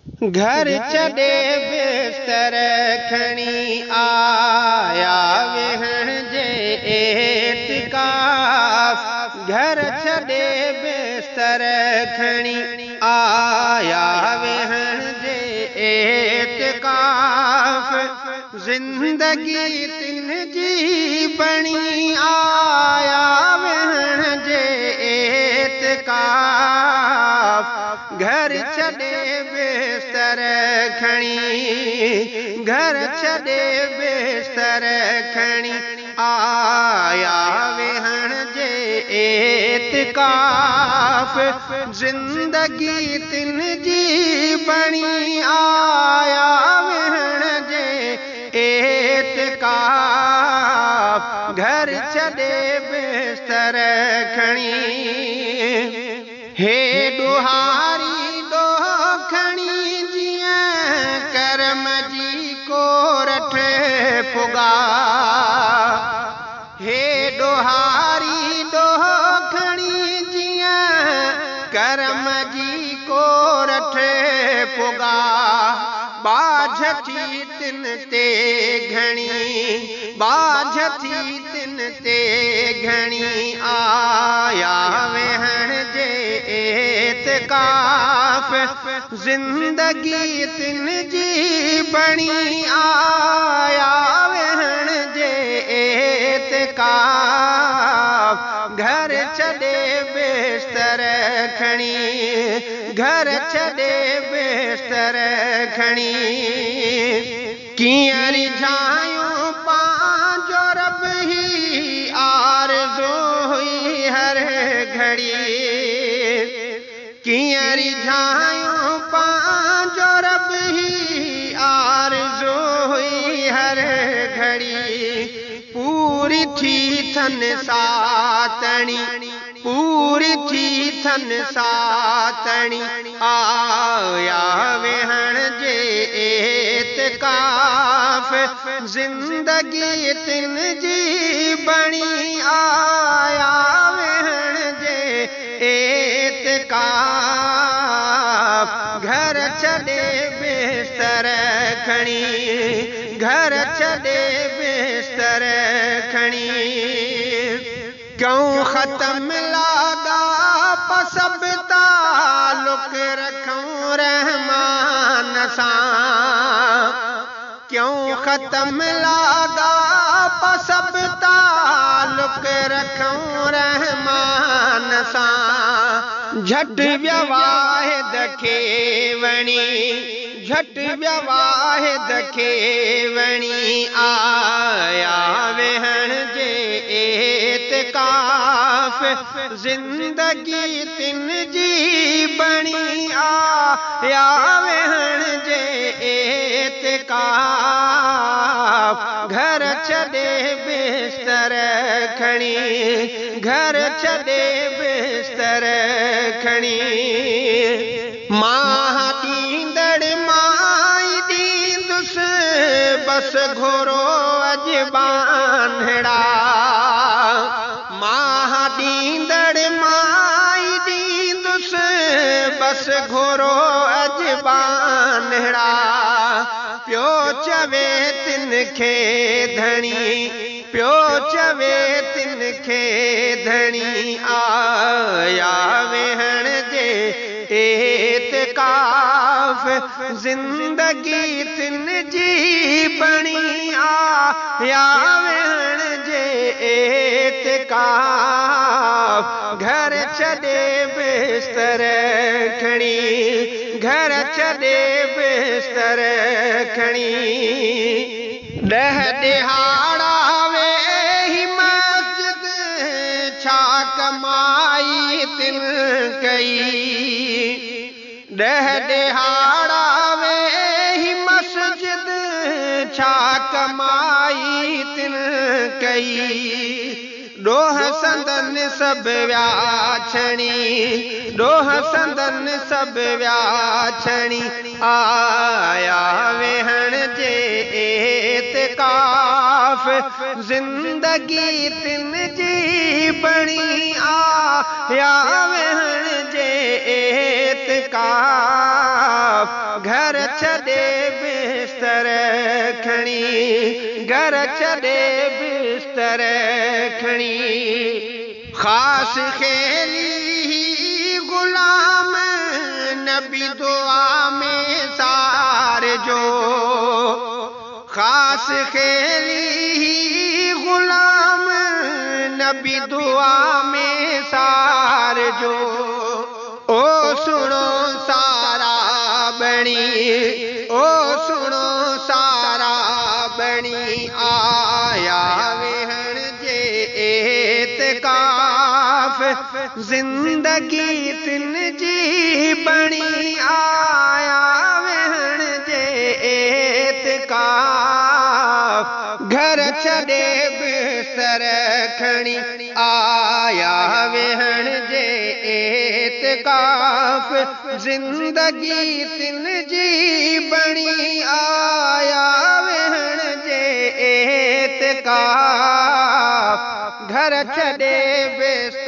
घर छॾे बिस्तर खणी आया वेहण जे एतिकाफ़। घर छॾे बिस्तर खणी आया वेहण जे एतिकाफ़। ज़िंदगी तिन जी बणी आया वेहण जे एतिकाफ़। घर छॾे बिस्तर खणी, घर छॾे बिस्तर खणी आया वेहण जे एतिकाफ़। ज़िंदगी तिन जी बणी आया वेहण जे एतिकाफ़। घर छॾे बिस्तर खणी हे ॾोहारी खणी जियां करम जी कोरठ पुगा। हे ॾोहारी ॾोह खणी जियां करम जी कोरठ पुगा। बाझ थी तिन ते घणी, बाझ थी तिन ते घणी आया वेहण जे एतिकाफ़। ज़िंदगी तिन जी बणी आया वेहण जे एतिकाफ़। घर छॾे बिस्तर खणी, घर छॾे बिस्तर खणी कीअं रिझायूं पंहिंजो रब ही आरज़ू हुई हर घड़ी। कीअं रिझायूं पंहिंजो रब ही आरज़ू हुई हर घड़ी। पूरी थी थन सातणी, पूरी थी थन सातणी आया वेहण जे एतिकाफ़। ज़िंदगी तिन जी बणी आया वेहण जे एतिकाफ़। घर छॾे बिस्तर खणी, घर छॾे बिस्तर खणी क्यों ख़त्म लाॻाप सब तालुक रखूं रहमान सां। क्यों ख़त्म लाॻाप सब तालुक रखूं रहमान सां। झट विया वाहिद खे वणी, झट विया वाहिद खे वणी आया वेहण जे एतिकाफ़। ज़िंदगी तिन जी बणी आया वेहण जे एतिकाफ़। घर छॾे बिस्तर खणी, घर छॾे बिस्तर खणी मां ॾींदड़ माई ॾींदुसि बस घोरो अॼु बांधड़ा। मां ॾींदड़ माई ॾींदुसि बस घोरो अॼु बांधड़ा। पियो चवे तिन खे धणी, पियो चवे तिन खे धणी आया वेहण जे एतिकाफ़। ज़िंदगी तिन जी बणी आया वेहण जे एतिकाफ़। घर छॾे बिस्तर खणी, घर छॾे बिस्तर खणी 10 ॾिहाड़ा वेही मस्जिद छा कमाई तिन कई। 10 ॾिहाड़ा वेही मस्जिद छा कमाई तिन कई। ॾोह संदन सब विया छणी, ॾोह संदन सब विया छणी आया वेहण जे एतिकाफ़। ज़िंदगी तिन जी बणी आया वेहण जे एतिकाफ़। घर छॾे बिस्तर खणी, घर छॾे बिस्तर खणी। ख़ासि खेली गुलाम नबी दुआ में सार जो, ख़ासि खेली गुलाम नबी दुआ में सार जो। ओ सुनो सारा बणी, ओ सुनो सारा बणी, आया वेहण जे एतिकाफ़ ज़िंदगी तिन जी बणी, आया वेहण जे एतिकाफ़ घर छॾे बिस्तर खणी, आया वेहण जे एतिकाफ़ ज़िंदगी तिन जी बणी, आया वेहण जे एतिकाफ़ घर छॾे बिस्तर